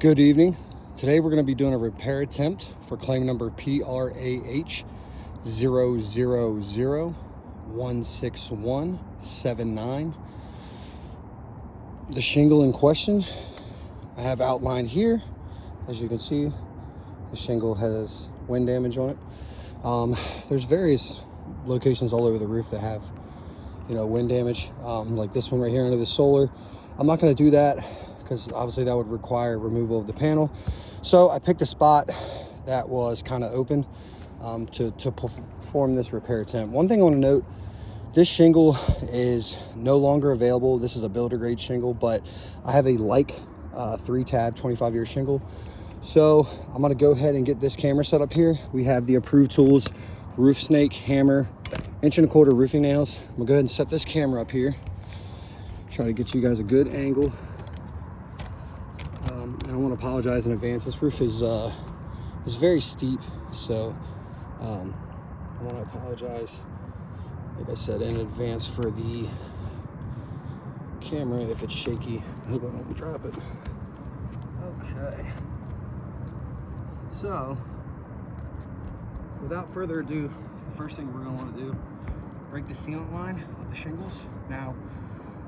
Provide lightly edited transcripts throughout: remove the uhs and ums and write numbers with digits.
Good evening. Today we're going to be doing a repair attempt for claim number PRAH-00016179. The shingle in question I have outlined here. As you can see, the shingle has wind damage on it. There's various locations all over the roof that have, wind damage, like this one right here under the solar. I'm not going to do that because obviously that would require removal of the panel. So I picked a spot that was kind of open to perform this repair attempt. One thing I want to note, this shingle is no longer available. This is a builder grade shingle, but I have a like 3-tab 25-year shingle. So I'm going to go ahead and get this camera set up here. We have the approved tools, roof snake, hammer, 1.25" roofing nails. I'm going to go ahead and set this camera up here. Try to get you guys a good angle. I want to apologize in advance. This roof is very steep, so I want to apologize, like I said, in advance for the camera if it's shaky. I hope I don't drop it. Okay. So, without further ado, the first thing we're going to want to do, break the sealant line of the shingles. Now,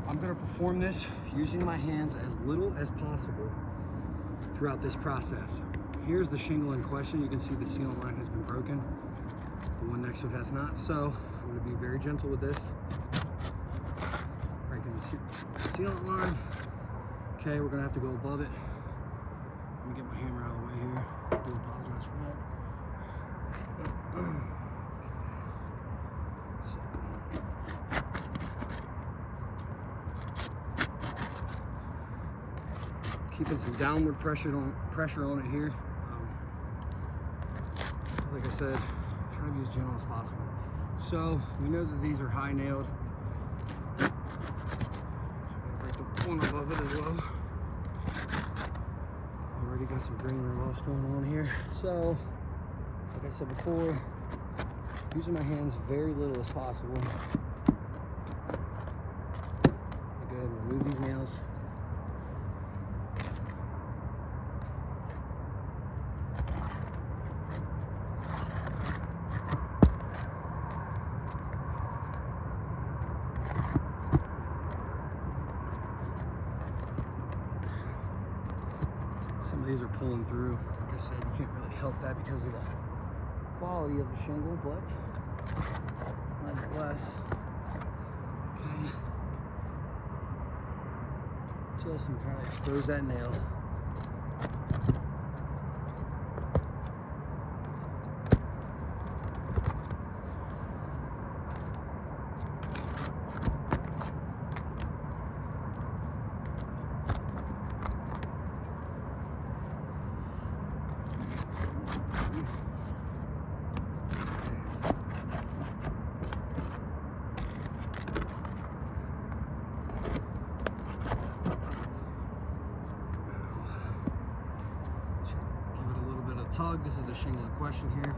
I'm going to perform this using my hands as little as possible throughout this process. Here's the shingle in question. You can see the sealant line has been broken. The one next to it has not. So I'm going to be very gentle with this. Breaking the sealant line. Okay, we're going to have to go above it. Let me get my hammer out of the way here. I do apologize for that. Keeping some downward pressure on it here. Like I said, try to be as gentle as possible. So we know that these are high nailed. So I'm gonna break the one above it as well. Already got some grain loss going on here. So, like I said before, using my hands very little as possible. Go ahead and remove these nails. Some of these are pulling through. Like I said, you can't really help that because of the quality of the shingle, but nonetheless, okay. Just I'm trying to expose that nail. Tug. This is the shingle in question here.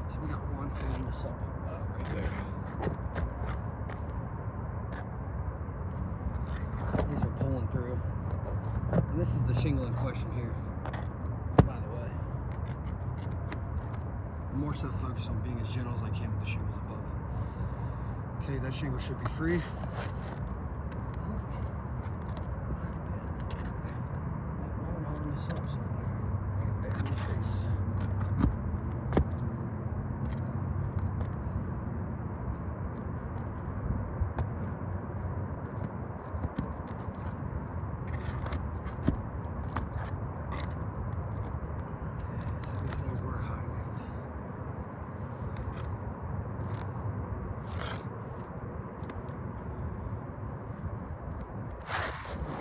So we got one pulling this up right there. These are pulling through. And this is the shingle in question here, by the way. I'm more so focused on being as gentle as I can with the shingles above. Okay, that shingle should be free. I'm holding this up somewhere. Right there in the face.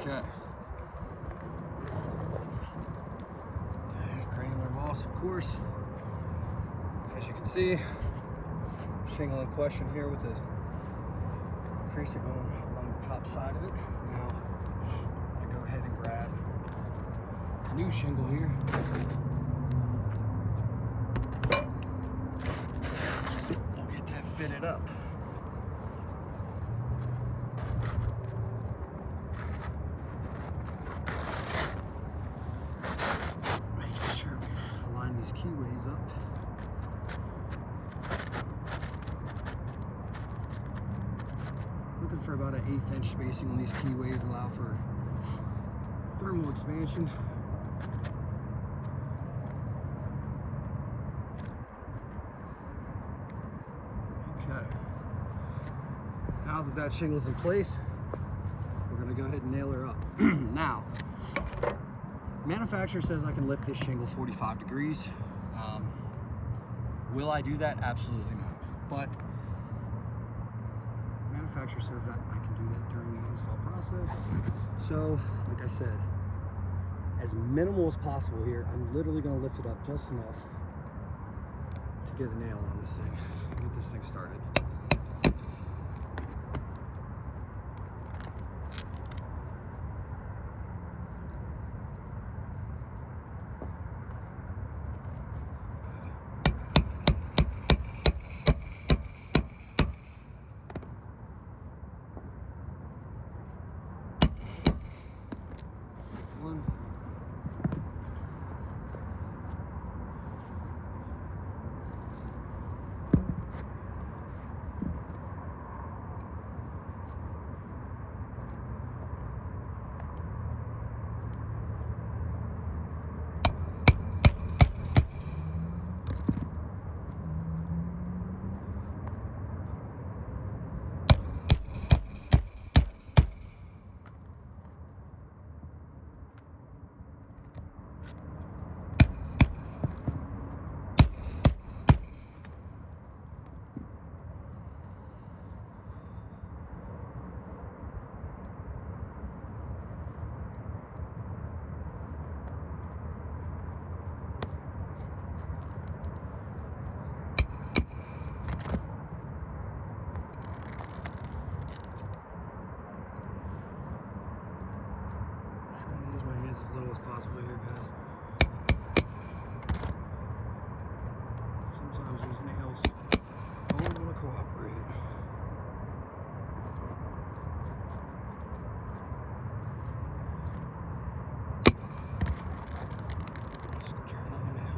Okay. Granular loss, of course. As you can see, shingle in question here with the crease going along the top side of it. Now, I go ahead and grab a new shingle here. I'll get that fitted up. about an 1/8 inch spacing on these keyways, allow for thermal expansion. Okay. Now that that shingle's in place, we're gonna go ahead and nail her up. Now, manufacturer says I can lift this shingle 45 degrees. Will I do that? Absolutely not. But manufacturer says that I can do that during the install process. So, like I said, as minimal as possible here. I'm literally going to lift it up just enough to get a nail on this thing and get this thing started. One. As low as possible here, guys. Sometimes these nails don't want to cooperate. Just try another nail.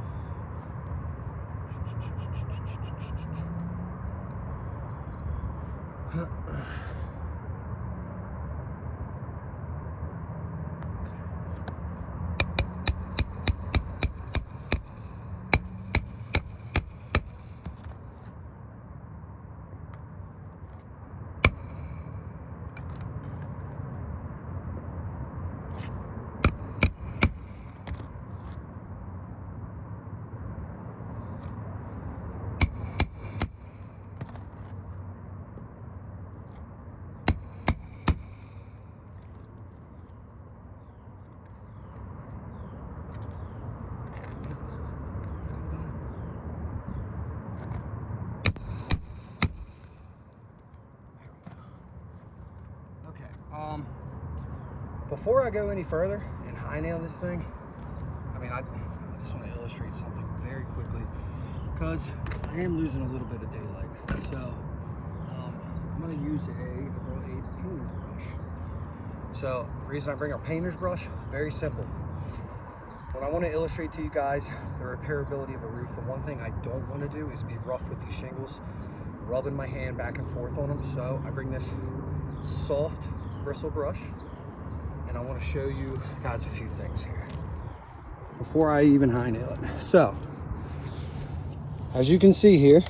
Before I go any further and high nail this thing, I just want to illustrate something very quickly because I am losing a little bit of daylight. So I'm going to use a painter's brush. So the reason I bring our painter's brush, very simple. When I want to illustrate to you guys the repairability of a roof, the one thing I don't want to do is be rough with these shingles, rubbing my hand back and forth on them. So I bring this soft bristle brush, and I want to show you guys a few things here before I even high nail it. So, as you can see here,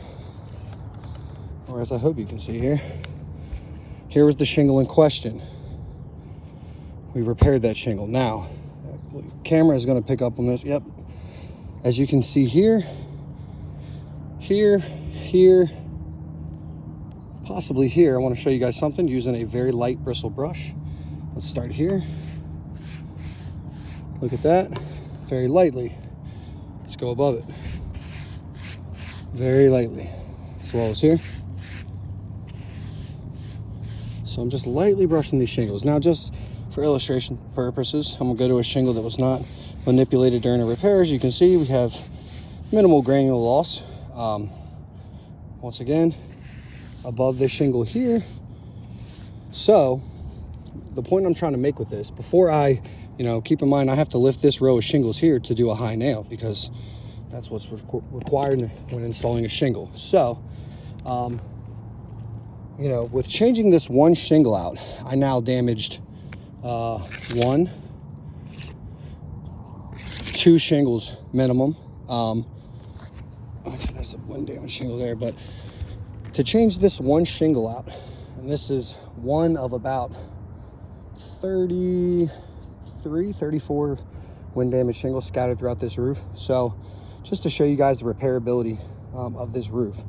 or as I hope you can see here, here was the shingle in question. We repaired that shingle. Now, the camera is going to pick up on this. Yep. As you can see here, here, possibly here. I want to show you guys something using a very light bristle brush. Let's start here. Look at that. Very lightly. Let's go above it. Very lightly. As well as here. So I'm just lightly brushing these shingles. Now, just for illustration purposes, I'm going to go to a shingle that was not manipulated during the repair. As you can see, we have minimal granular loss. Once again, above this shingle here. So the point I'm trying to make with this, before I, keep in mind I have to lift this row of shingles here to do a high nail because that's what's required when installing a shingle. So you know, with changing this one shingle out, I now damaged 2 shingles minimum. Actually, there's a wind damage shingle there, but to change this one shingle out, and this is one of about 34 wind damage shingles scattered throughout this roof. So just to show you guys the repairability of this roof,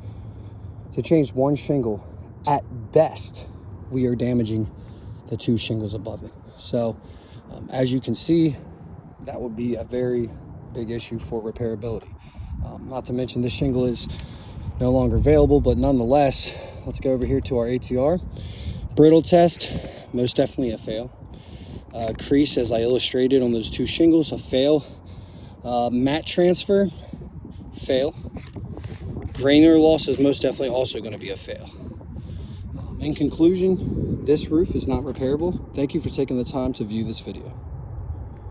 to change one shingle, at best, we are damaging the 2 shingles above it. So as you can see, that would be a very big issue for repairability. Not to mention this shingle is no longer available, but nonetheless, let's go over here to our ATR. Brittle test, most definitely a fail. Crease, as I illustrated on those 2 shingles, a fail. Mat transfer, fail. Grainer loss is most definitely also going to be a fail. In conclusion, this roof is not repairable. Thank you for taking the time to view this video.